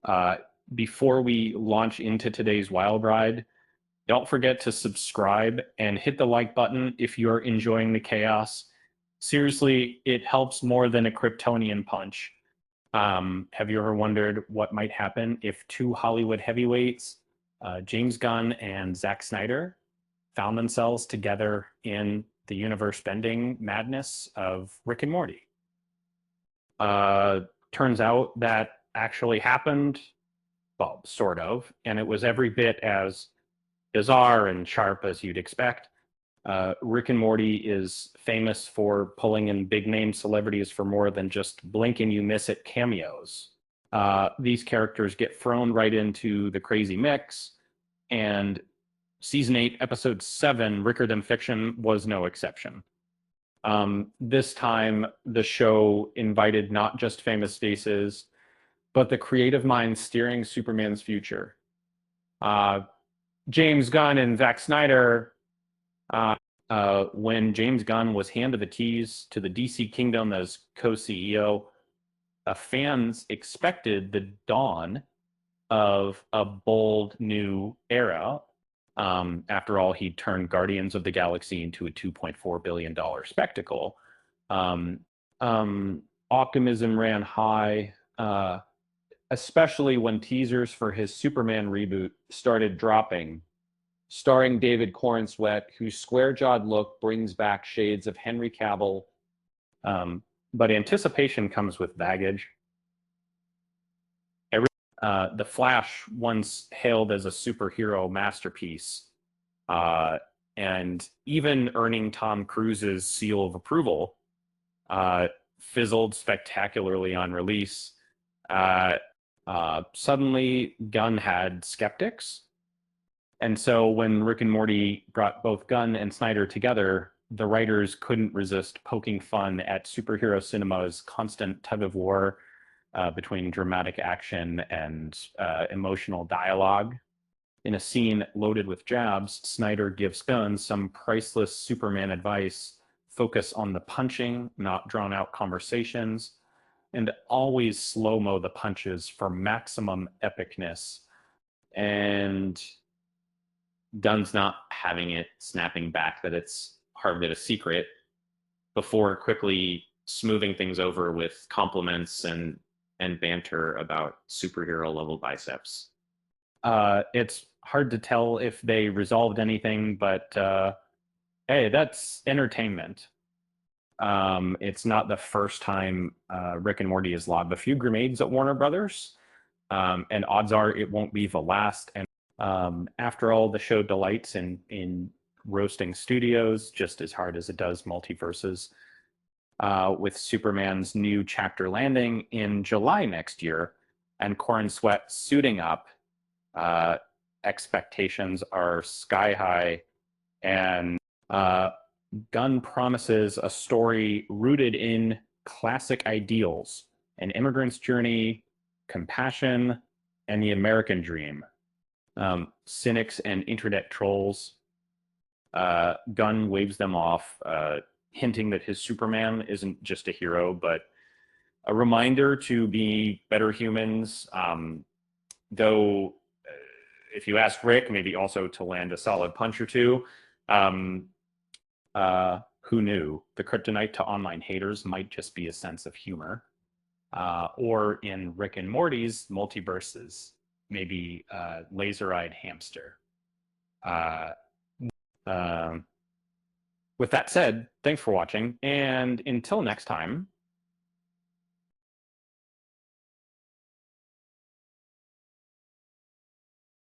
Uh, Before we launch into today's wild ride, don't forget to subscribe and hit the like button if you're enjoying the chaos. Seriously, it helps more than a Kryptonian punch. Have you ever wondered what might happen if two Hollywood heavyweights, James Gunn and Zack Snyder, found themselves together in the universe-bending madness of Rick and Morty? Uh, Turns out that actually happened, well, sort of, and it was every bit as bizarre and sharp as you'd expect. Rick and Morty is famous for pulling in big name celebrities for more than just blink and you miss it cameos. These characters get thrown right into the crazy mix, and season 8, episode 7, Ricker Than Fiction, was no exception. This time, the show invited not just famous faces, but the creative minds steering Superman's future. Uh, James Gunn and Zack Snyder, uh, when James Gunn was handed the keys to the DC Kingdom as co-CEO, fans expected the dawn of a bold new era. After all, he turned Guardians of the Galaxy into a $2.4 billion spectacle. Um, Optimism ran high, especially when teasers for his Superman reboot started dropping, starring David Corenswet, whose square-jawed look brings back shades of Henry Cavill. But anticipation comes with baggage. The Flash, once hailed as a superhero masterpiece, uh, and even earning Tom Cruise's seal of approval, fizzled spectacularly on release. Uh, Suddenly, Gunn had skeptics. And so when Rick and Morty brought both Gunn and Snyder together, the writers couldn't resist poking fun at superhero cinema's constant tug of war between dramatic action and emotional dialogue. In a scene loaded with jabs, Snyder gives Gunn some priceless Superman advice: focus on the punching, not drawn out conversations, and always slow mo the punches for maximum epicness. And Gunn's not having it, snapping back that it's hardly a secret, before quickly smoothing things over with compliments and banter about superhero level biceps. It's hard to tell if they resolved anything, but hey, that's entertainment. It's not the first time Rick and Morty has lobbed a few grenades at Warner Brothers, and odds are it won't be the last. And after all, the show delights in roasting studios just as hard as it does multiverses. With Superman's new chapter landing in July next year, and Corenswet suiting up, uh, expectations are sky high, and Gunn promises a story rooted in classic ideals: an immigrant's journey, compassion, and the American dream. Cynics and internet trolls, Gunn waves them off, hinting that his Superman isn't just a hero, but a reminder to be better humans. Though, if you ask Rick, maybe also to land a solid punch or two. Um, who knew? The kryptonite to online haters might just be a sense of humor. Or in Rick and Morty's multiverses, maybe laser-eyed hamster. Uh, uh, with that said, thanks for watching, and until next time,